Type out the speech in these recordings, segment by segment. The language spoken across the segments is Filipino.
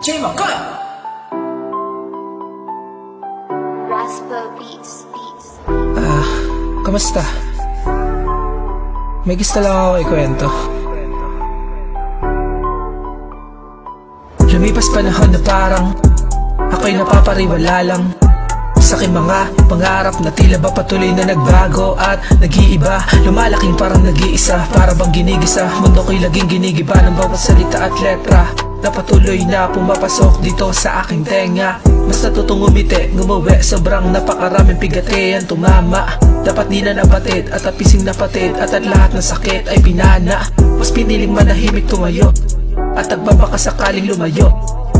J-Makan! Raspa Beats. Kamusta? May gusto lang ako ikwento. Lumipas panahon na parang ako'y napapariwala lang sa aking mga pangarap na tila ba patuloy na nagbago at nag-iiba. Lumalaking parang nag-iisa, para bang ginigisa. Mundo ko'y laging ginigiba ng bawat salita at letra na patuloy na pumapasok dito sa aking tenga. Mas natutong umiti, ngumuwi, sobrang napakaraming pigati ang tumama. Dapat di na nabatid at apising napatid at lahat ng sakit ay pinana. Mas piniling manahimik tumayo at nagbabaka sakaling lumayo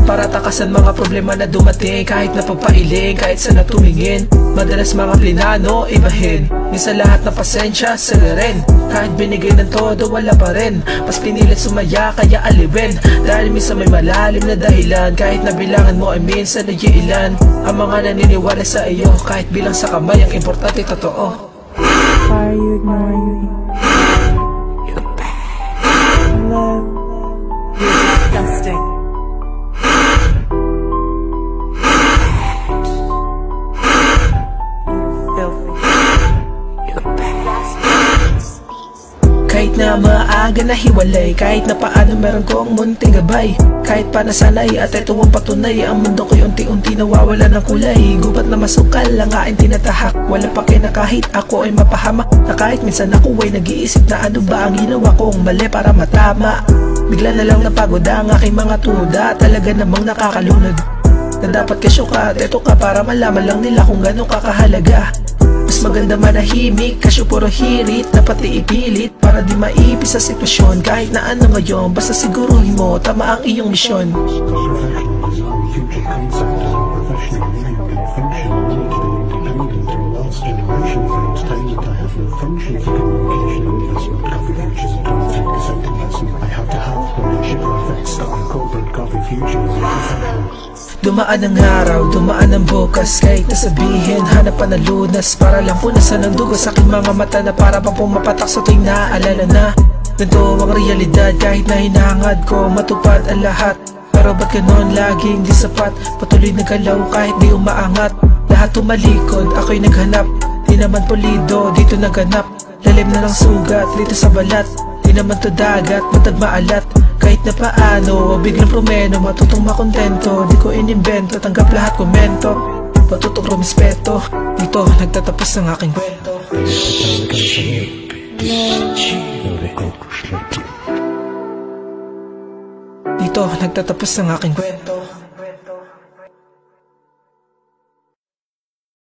para takasan mga problema na dumating. Kahit na pagpailing, kahit saan na tumingin, madalas mga plinano ibahin. Minsan lahat na pasensya sila rin, kahit binigay ng todo wala pa rin. Mas pinilit sumaya kaya aliwin, dahil minsan may malalim na dahilan. Kahit na bilangan mo ay minsan ay ilan ang mga naniniwala sa iyo. Kahit bilang sa kamay ang importante totoo. Why are you ignoring me? You're bad. Love. You're disgusting. Kahit na maaga na hiwalay, kahit na paano meron kong munting gabay, kahit pa nasanay at ito ang patunay, ang mundo ko'y unti-unti nawawala ng kulay. Gubat na masukal ang aking tinatahak, wala pa na kahit ako ay mapahamak. Na kahit minsan ako ay nag-iisip na ano ba ang ginawa kong mali para matama. Bigla na lang napagod ang aking mga tuda, talaga namang nakakalunod na dapat kasyuka at eto ka para malaman lang nila kung gano'ng kakahalaga. Mas maganda manahimik, kasyo puro hirit na pati ipilit para di maipis sa sitwasyon. Kahit na ano ngayon, basta siguruhin mo tama ang iyong misyon. Dumaan ang araw, dumaan ang bukas, kahit nasabihin hanap na lunas, para lang punasan ng dugo sa aking mga mata na para pang pumapatak sa tuwing naaalala na ganito ang realidad. Kahit na hinahangad ko matupad ang lahat, pero ba't ganon laging di sapat? Patuloy na galaw kahit di umaangat, lahat tumalikod, ako'y naghanap. Di naman pulido, dito naganap, lalim na ng sugat dito sa balat. Di naman to dagat, matag maalat. Kahit na paano, biglang promeno, matutong makontento. Di ko inimbento, tanggap lahat komento, matutong rumispeto. Dito nagtatapos ang aking kwento. Dito nagtatapos ang aking kwento.